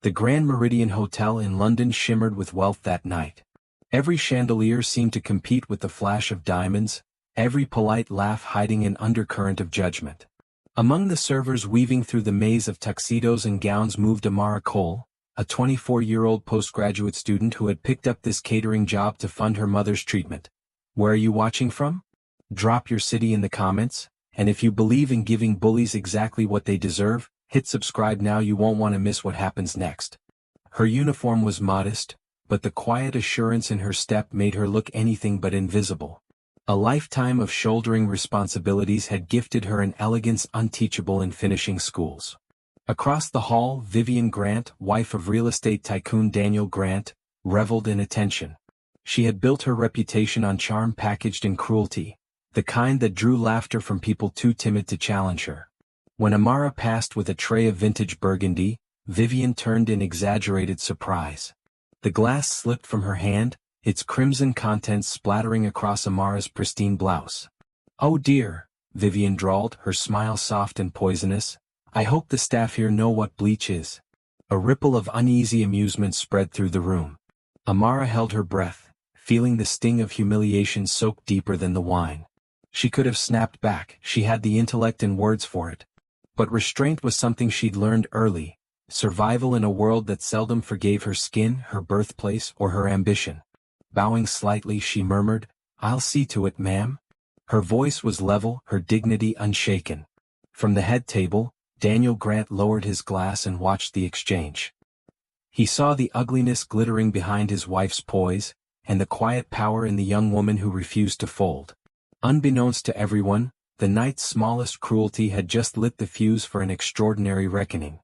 The Grand Meridian Hotel in London shimmered with wealth that night. Every chandelier seemed to compete with the flash of diamonds, every polite laugh hiding an undercurrent of judgment. Among the servers weaving through the maze of tuxedos and gowns moved Amara Cole, a 24-year-old postgraduate student who had picked up this catering job to fund her mother's treatment. Where are you watching from? Drop your city in the comments, and if you believe in giving bullies exactly what they deserve, hit subscribe now. You won't want to miss what happens next. Her uniform was modest, but the quiet assurance in her step made her look anything but invisible. A lifetime of shouldering responsibilities had gifted her an elegance unteachable in finishing schools. Across the hall, Vivian Grant, wife of real estate tycoon Daniel Grant, reveled in attention. She had built her reputation on charm packaged in cruelty, the kind that drew laughter from people too timid to challenge her. When Amara passed with a tray of vintage burgundy, Vivian turned in exaggerated surprise. The glass slipped from her hand, its crimson contents splattering across Amara's pristine blouse. "Oh dear," Vivian drawled, her smile soft and poisonous. "I hope the staff here know what bleach is." A ripple of uneasy amusement spread through the room. Amara held her breath, feeling the sting of humiliation soak deeper than the wine. She could have snapped back, she had the intellect and words for it. But restraint was something she'd learned early, survival in a world that seldom forgave her skin, her birthplace, or her ambition. Bowing slightly, she murmured, "I'll see to it, ma'am." Her voice was level, her dignity unshaken. From the head table, Daniel Grant lowered his glass and watched the exchange. He saw the ugliness glittering behind his wife's poise, and the quiet power in the young woman who refused to fold. Unbeknownst to everyone, the night's smallest cruelty had just lit the fuse for an extraordinary reckoning.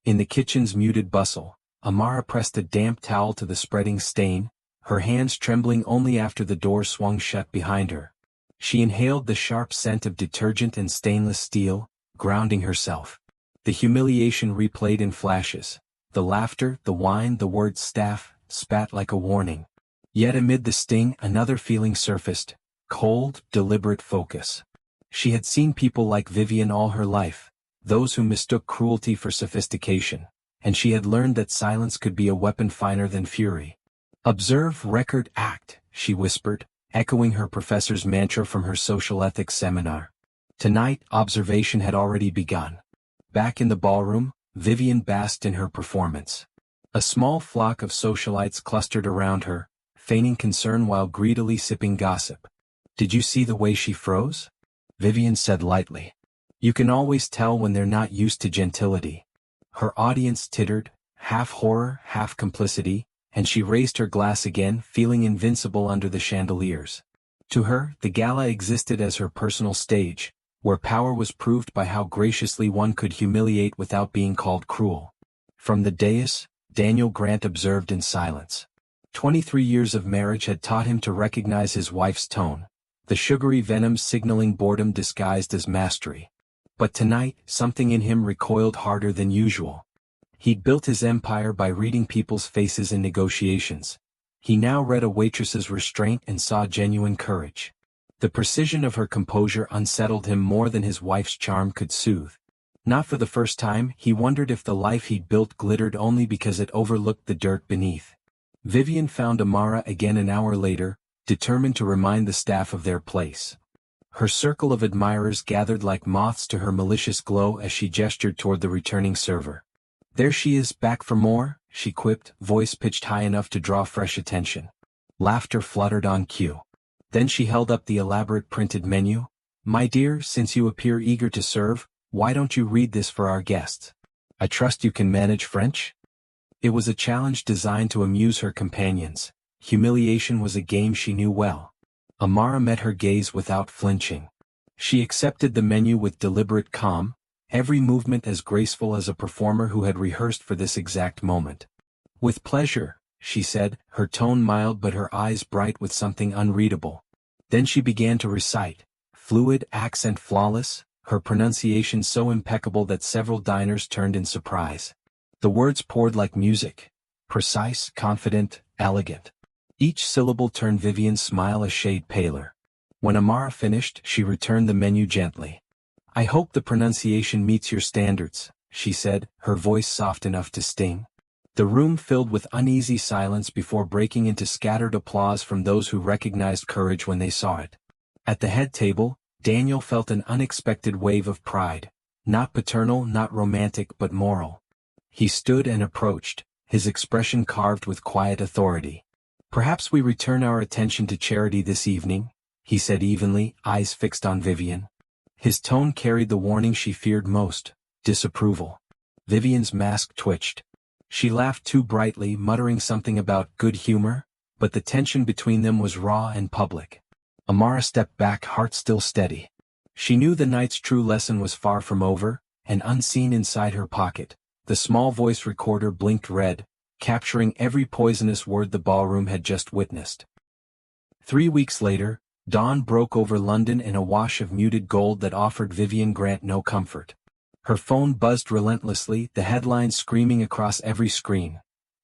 In the kitchen's muted bustle, Amara pressed a damp towel to the spreading stain, her hands trembling only after the door swung shut behind her. She inhaled the sharp scent of detergent and stainless steel, grounding herself. The humiliation replayed in flashes. The laughter, the wine, the word staff, spat like a warning. Yet amid the sting, another feeling surfaced: cold, deliberate focus. She had seen people like Vivian all her life, those who mistook cruelty for sophistication, and she had learned that silence could be a weapon finer than fury. "Observe, record, act," she whispered, echoing her professor's mantra from her social ethics seminar. Tonight, observation had already begun. Back in the ballroom, Vivian basked in her performance. A small flock of socialites clustered around her, feigning concern while greedily sipping gossip. "Did you see the way she froze?" Vivian said lightly. "You can always tell when they're not used to gentility." Her audience tittered, half horror, half complicity, and she raised her glass again, feeling invincible under the chandeliers. To her, the gala existed as her personal stage, where power was proved by how graciously one could humiliate without being called cruel. From the dais, Daniel Grant observed in silence. 23 years of marriage had taught him to recognize his wife's tone, the sugary venom signaling boredom disguised as mastery. But tonight, something in him recoiled harder than usual. He'd built his empire by reading people's faces in negotiations. He now read a waitress's restraint and saw genuine courage. The precision of her composure unsettled him more than his wife's charm could soothe. Not for the first time, he wondered if the life he'd built glittered only because it overlooked the dirt beneath. Vivian found Amara again an hour later, determined to remind the staff of their place. Her circle of admirers gathered like moths to her malicious glow as she gestured toward the returning server. "There she is, back for more," she quipped, voice pitched high enough to draw fresh attention. Laughter fluttered on cue. Then she held up the elaborate printed menu. "My dear, since you appear eager to serve, why don't you read this for our guests? I trust you can manage French?" It was a challenge designed to amuse her companions. Humiliation was a game she knew well. Amara met her gaze without flinching. She accepted the menu with deliberate calm, every movement as graceful as a performer who had rehearsed for this exact moment. "With pleasure," she said, her tone mild but her eyes bright with something unreadable. Then she began to recite, fluid, accent flawless, her pronunciation so impeccable that several diners turned in surprise. The words poured like music, precise, confident, elegant. Each syllable turned Vivian's smile a shade paler. When Amara finished, she returned the menu gently. "I hope the pronunciation meets your standards," she said, her voice soft enough to sting. The room filled with uneasy silence before breaking into scattered applause from those who recognized courage when they saw it. At the head table, Daniel felt an unexpected wave of pride, not paternal, not romantic, but moral. He stood and approached, his expression carved with quiet authority. "Perhaps we return our attention to charity this evening," he said evenly, eyes fixed on Vivian. His tone carried the warning she feared most, disapproval. Vivian's mask twitched. She laughed too brightly, muttering something about good humor, but the tension between them was raw and public. Amara stepped back, heart still steady. She knew the night's true lesson was far from over, and unseen inside her pocket, the small voice recorder blinked red, capturing every poisonous word the ballroom had just witnessed. 3 weeks later, dawn broke over London in a wash of muted gold that offered Vivian Grant no comfort. Her phone buzzed relentlessly, the headlines screaming across every screen.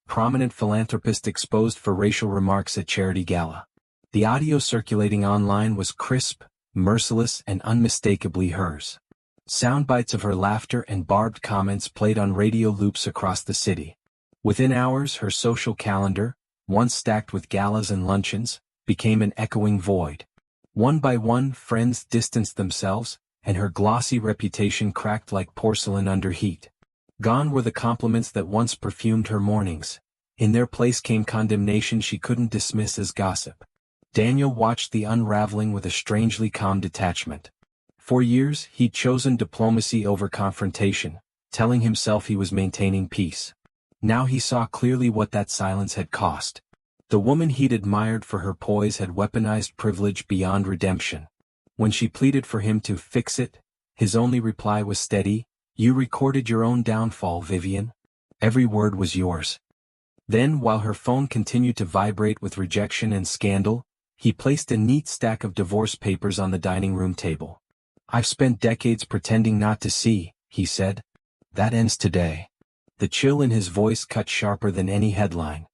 "Prominent philanthropist exposed for racial remarks at charity gala." The audio circulating online was crisp, merciless, and unmistakably hers. Soundbites of her laughter and barbed comments played on radio loops across the city. Within hours, her social calendar, once stacked with galas and luncheons, became an echoing void. One by one, friends distanced themselves, and her glossy reputation cracked like porcelain under heat. Gone were the compliments that once perfumed her mornings. In their place came condemnation she couldn't dismiss as gossip. Daniel watched the unraveling with a strangely calm detachment. For years, he'd chosen diplomacy over confrontation, telling himself he was maintaining peace. Now he saw clearly what that silence had cost. The woman he'd admired for her poise had weaponized privilege beyond redemption. When she pleaded for him to fix it, his only reply was steady, "You recorded your own downfall, Vivian. Every word was yours." Then, while her phone continued to vibrate with rejection and scandal, he placed a neat stack of divorce papers on the dining room table. "I've spent decades pretending not to see," he said. "That ends today." The chill in his voice cut sharper than any headline.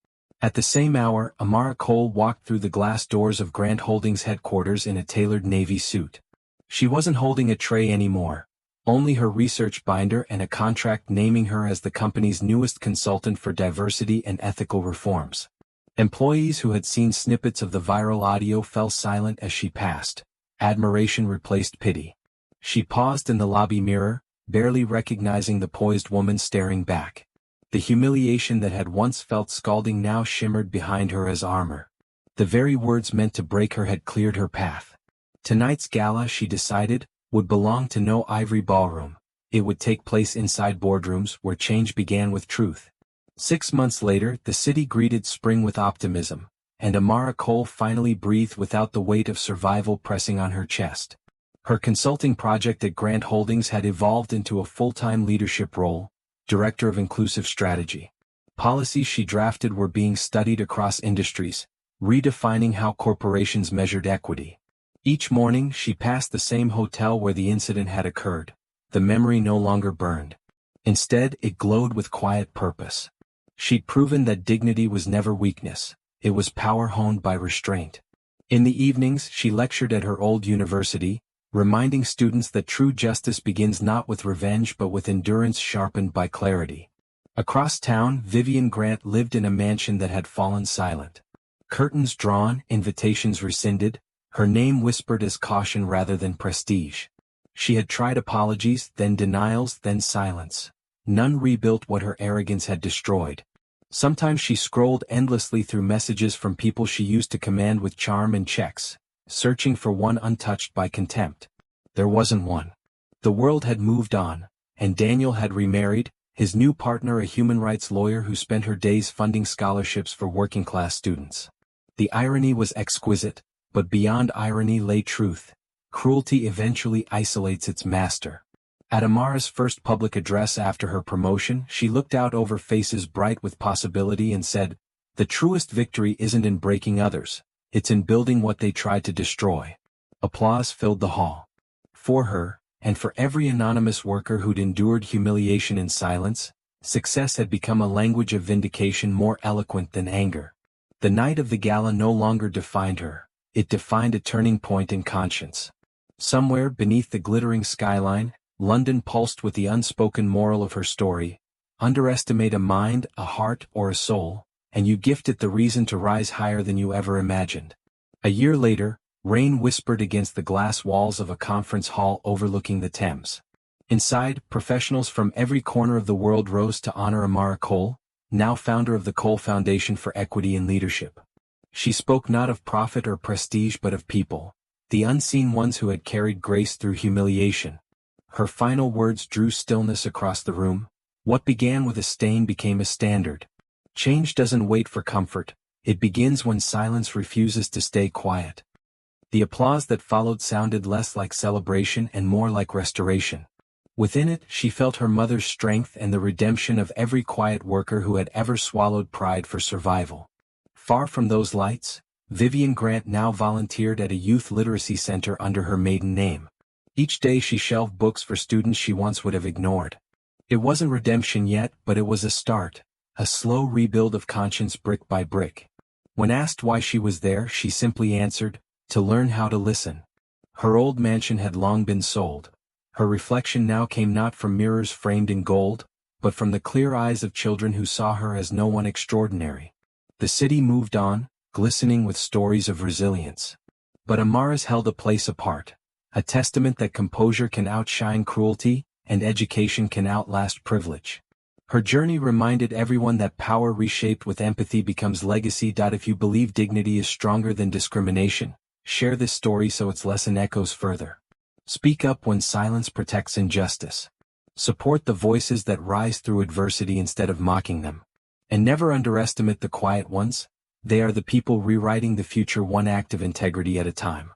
At the same hour, Amara Cole walked through the glass doors of Grant Holdings headquarters in a tailored navy suit. She wasn't holding a tray anymore, only her research binder and a contract naming her as the company's newest consultant for diversity and ethical reforms. Employees who had seen snippets of the viral audio fell silent as she passed. Admiration replaced pity. She paused in the lobby mirror, barely recognizing the poised woman staring back. The humiliation that had once felt scalding now shimmered behind her as armor. The very words meant to break her had cleared her path. Tonight's gala, she decided, would belong to no ivory ballroom. It would take place inside boardrooms where change began with truth. 6 months later, the city greeted spring with optimism, and Amara Cole finally breathed without the weight of survival pressing on her chest. Her consulting project at Grant Holdings had evolved into a full-time leadership role, Director of Inclusive Strategy. Policies she drafted were being studied across industries, redefining how corporations measured equity. Each morning, she passed the same hotel where the incident had occurred. The memory no longer burned. Instead, it glowed with quiet purpose. She'd proven that dignity was never weakness, it was power honed by restraint. In the evenings, she lectured at her old university, reminding students that true justice begins not with revenge but with endurance sharpened by clarity. Across town, Vivian Grant lived in a mansion that had fallen silent. Curtains drawn, invitations rescinded, her name whispered as caution rather than prestige. She had tried apologies, then denials, then silence. None rebuilt what her arrogance had destroyed. Sometimes she scrolled endlessly through messages from people she used to command with charm and checks, searching for one untouched by contempt. There wasn't one. The world had moved on, and Daniel had remarried, his new partner a human rights lawyer who spent her days funding scholarships for working-class students. The irony was exquisite, but beyond irony lay truth. Cruelty eventually isolates its master. At Amara's first public address after her promotion, she looked out over faces bright with possibility and said, "The truest victory isn't in breaking others, it's in building what they tried to destroy." Applause filled the hall. For her, and for every anonymous worker who'd endured humiliation in silence, success had become a language of vindication more eloquent than anger. The night of the gala no longer defined her, it defined a turning point in conscience. Somewhere beneath the glittering skyline, London pulsed with the unspoken moral of her story. Underestimate a mind, a heart, or a soul, and you gift it the reason to rise higher than you ever imagined. A year later, rain whispered against the glass walls of a conference hall overlooking the Thames. Inside, professionals from every corner of the world rose to honor Amara Cole, now founder of the Cole Foundation for Equity in Leadership. She spoke not of profit or prestige but of people, the unseen ones who had carried grace through humiliation. Her final words drew stillness across the room. What began with a stain became a standard. Change doesn't wait for comfort, it begins when silence refuses to stay quiet. The applause that followed sounded less like celebration and more like restoration. Within it, she felt her mother's strength and the redemption of every quiet worker who had ever swallowed pride for survival. Far from those lights, Vivian Grant now volunteered at a youth literacy center under her maiden name. Each day she shelved books for students she once would have ignored. It wasn't redemption yet, but it was a start, a slow rebuild of conscience brick by brick. When asked why she was there, she simply answered, to learn how to listen. Her old mansion had long been sold. Her reflection now came not from mirrors framed in gold, but from the clear eyes of children who saw her as no one extraordinary. The city moved on, glistening with stories of resilience. But Amara's held a place apart, a testament that composure can outshine cruelty, and education can outlast privilege. Her journey reminded everyone that power reshaped with empathy becomes legacy. If you believe dignity is stronger than discrimination, share this story so its lesson echoes further. Speak up when silence protects injustice. Support the voices that rise through adversity instead of mocking them. And never underestimate the quiet ones. They are the people rewriting the future one act of integrity at a time.